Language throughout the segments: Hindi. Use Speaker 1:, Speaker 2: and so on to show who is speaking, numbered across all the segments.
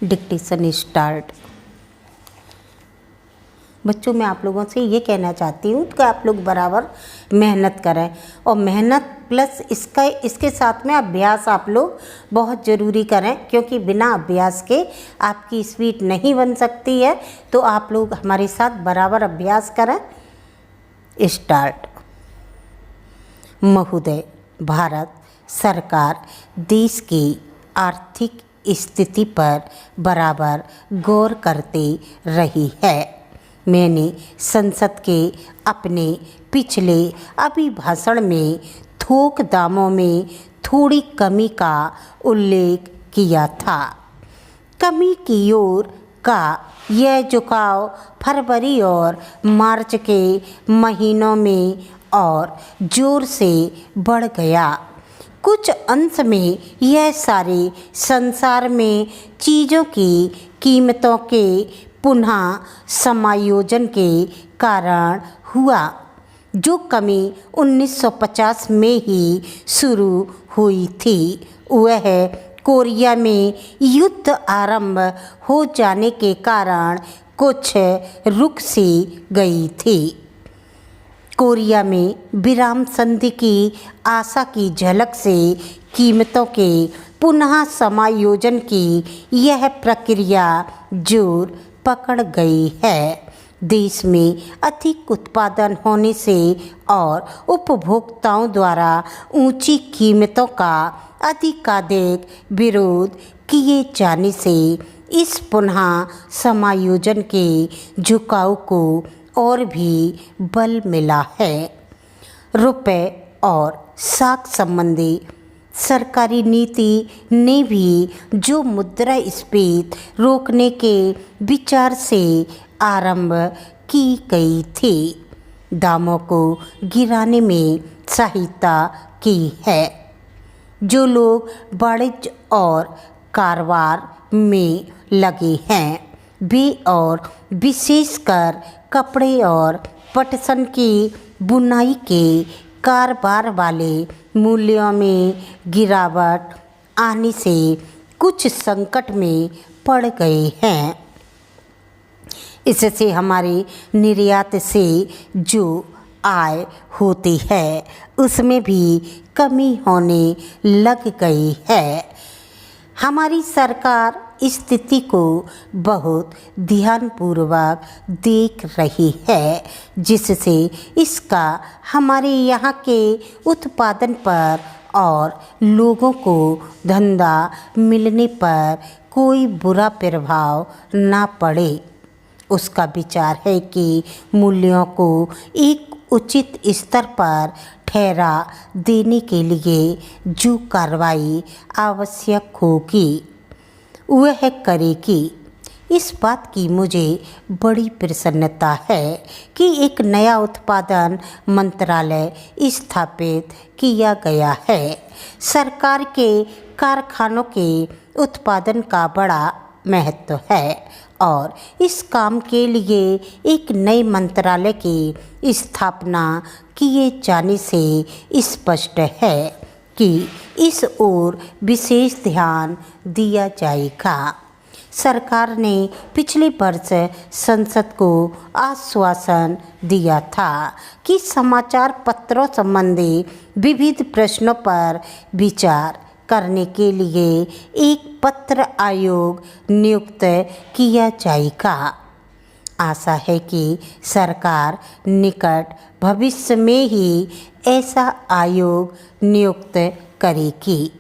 Speaker 1: Dictation start. बच्चों, मैं आप लोगों से ये कहना चाहती हूँ कि आप लोग बराबर मेहनत करें और मेहनत प्लस इसके साथ में अभ्यास आप लोग बहुत ज़रूरी करें, क्योंकि बिना अभ्यास के आपकी स्पीड नहीं बन सकती है। तो आप लोग हमारे साथ बराबर अभ्यास करें। स्टार्ट। महोदय, भारत सरकार देश की आर्थिक स्थिति पर बराबर गौर करते रही है। मैंने संसद के अपने पिछले अभिभाषण में थोक दामों में थोड़ी कमी का उल्लेख किया था। कमी की ओर का यह झुकाव फरवरी और मार्च के महीनों में और जोर से बढ़ गया। कुछ अंश में यह सारे संसार में चीज़ों की कीमतों के पुनः समायोजन के कारण हुआ, जो कमी 1950 में ही शुरू हुई थी। वह कोरिया में युद्ध आरंभ हो जाने के कारण कुछ रुक सी गई थी। कोरिया में विराम संधि की आशा की झलक से कीमतों के पुनः समायोजन की यह प्रक्रिया जोर पकड़ गई है। देश में अधिक उत्पादन होने से और उपभोक्ताओं द्वारा ऊंची कीमतों का अधिकाधिक विरोध किए जाने से इस पुनः समायोजन के झुकाव को और भी बल मिला है। रुपए और साख संबंधी सरकारी नीति ने भी जो मुद्रास्फीति रोकने के विचार से आरंभ की गई थी, दामों को गिराने में सहायता की है। जो लोग वाणिज्य और कारोबार में लगे हैं, वे और विशेषकर कपड़े और पटसन की बुनाई के कारोबार वाले मूल्यों में गिरावट आने से कुछ संकट में पड़ गए हैं। इससे हमारे निर्यात से जो आय होती है उसमें भी कमी होने लग गई है। हमारी सरकार स्थिति को बहुत ध्यानपूर्वक देख रही है, जिससे इसका हमारे यहाँ के उत्पादन पर और लोगों को धंधा मिलने पर कोई बुरा प्रभाव ना पड़े। उसका विचार है कि मूल्यों को एक उचित स्तर पर ठहरा देने के लिए जो कार्रवाई आवश्यक होगी वह करेगी। इस बात की मुझे बड़ी प्रसन्नता है कि एक नया उत्पादन मंत्रालय स्थापित किया गया है। सरकार के कारखानों के उत्पादन का बड़ा महत्व है और इस काम के लिए एक नए मंत्रालय की स्थापना किए जाने से स्पष्ट है कि इस ओर विशेष ध्यान दिया जाएगा। सरकार ने पिछले वर्ष संसद को आश्वासन दिया था कि समाचार पत्रों संबंधी विविध प्रश्नों पर विचार करने के लिए एक पत्र आयोग नियुक्त किया जाएगा। आशा है कि सरकार निकट भविष्य में ही ऐसा आयोग नियुक्त करेगी।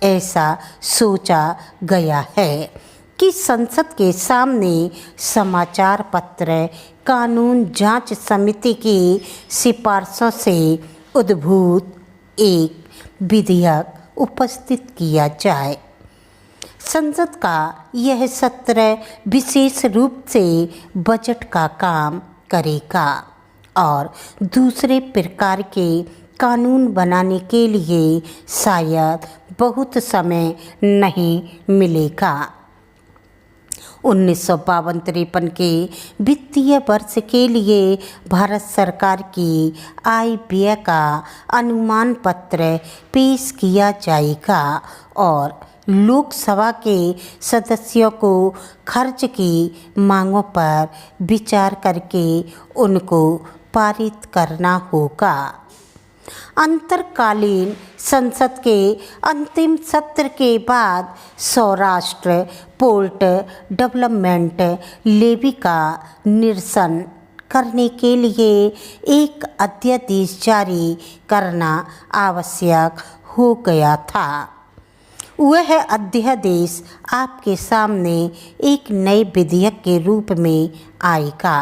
Speaker 1: ऐसा सोचा गया है कि संसद के सामने समाचार पत्र कानून जांच समिति की सिफारिशों से उद्भूत एक विधेयक उपस्थित किया जाए। संसद का यह सत्र विशेष रूप से बजट का काम करेगा और दूसरे प्रकार के कानून बनाने के लिए शायद बहुत समय नहीं मिलेगा। 1952-53 के वित्तीय वर्ष के लिए भारत सरकार की आय व्यय का अनुमान पत्र पेश किया जाएगा और लोकसभा के सदस्यों को खर्च की मांगों पर विचार करके उनको पारित करना होगा। अंतरकालीन संसद के अंतिम सत्र के बाद सौराष्ट्र पोर्ट डेवलपमेंट लेवी का निरसन करने के लिए एक अध्यादेश जारी करना आवश्यक हो गया था। वह अध्यादेश आपके सामने एक नए विधेयक के रूप में आएगा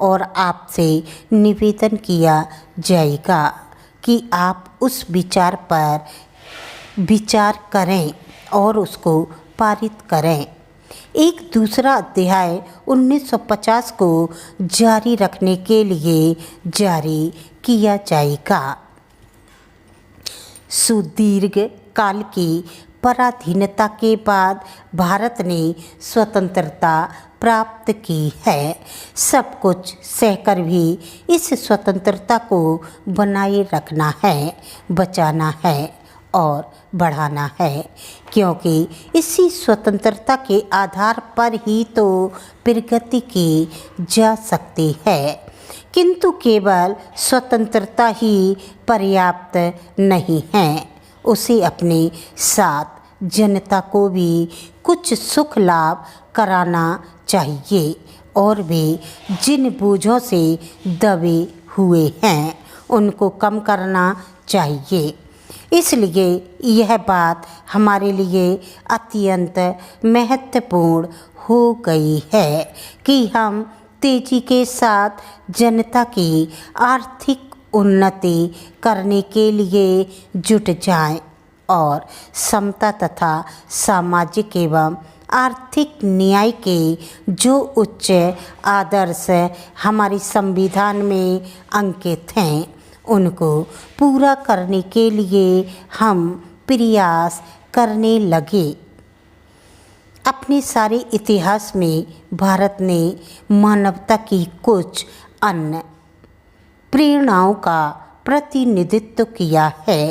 Speaker 1: और आपसे निवेदन किया जाएगा कि आप उस विचार पर विचार करें और उसको पारित करें। एक दूसरा अध्याय 1950 को जारी रखने के लिए जारी किया जाएगा। सुदीर्घ काल की पराधीनता के बाद भारत ने स्वतंत्रता प्राप्त की है। सब कुछ सहकर भी इस स्वतंत्रता को बनाए रखना है, बचाना है और बढ़ाना है, क्योंकि इसी स्वतंत्रता के आधार पर ही तो प्रगति की जा सकती है। किंतु केवल स्वतंत्रता ही पर्याप्त नहीं है, उसे अपने साथ जनता को भी कुछ सुख लाभ कराना चाहिए और वे जिन बोझों से दबे हुए हैं उनको कम करना चाहिए। इसलिए यह बात हमारे लिए अत्यंत महत्वपूर्ण हो गई है कि हम तेजी के साथ जनता की आर्थिक उन्नति करने के लिए जुट जाएं और समता तथा सामाजिक एवं आर्थिक न्याय के जो उच्च आदर्श हमारे संविधान में अंकित हैं उनको पूरा करने के लिए हम प्रयास करने लगे। अपने सारे इतिहास में भारत ने मानवता की कुछ अन्य प्रेरणाओं का प्रतिनिधित्व किया है।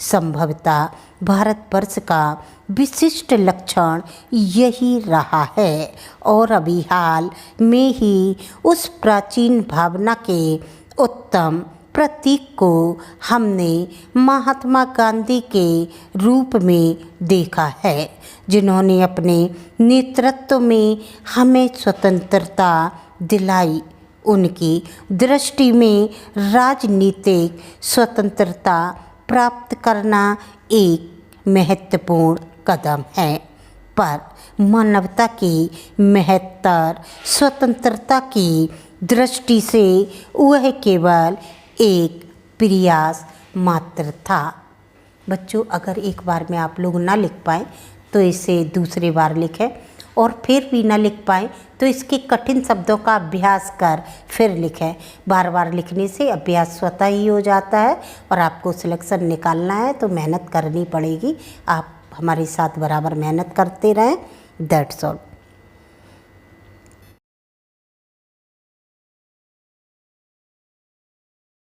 Speaker 1: संभवतः भारतवर्ष का विशिष्ट लक्षण यही रहा है और अभी हाल में ही उस प्राचीन भावना के उत्तम प्रतीक को हमने महात्मा गांधी के रूप में देखा है, जिन्होंने अपने नेतृत्व में हमें स्वतंत्रता दिलाई। उनकी दृष्टि में राजनीतिक स्वतंत्रता प्राप्त करना एक महत्वपूर्ण कदम है, पर मानवता की महत्तर स्वतंत्रता की दृष्टि से वह केवल एक प्रयास मात्र था। बच्चों, अगर एक बार में आप लोग ना लिख पाए तो इसे दूसरी बार लिखें और फिर भी ना लिख पाए तो इसके कठिन शब्दों का अभ्यास कर फिर लिखें। बार बार लिखने से अभ्यास स्वतः ही हो जाता है और आपको सिलेक्शन निकालना है तो मेहनत करनी पड़ेगी। आप हमारे साथ बराबर मेहनत करते रहें। That's all.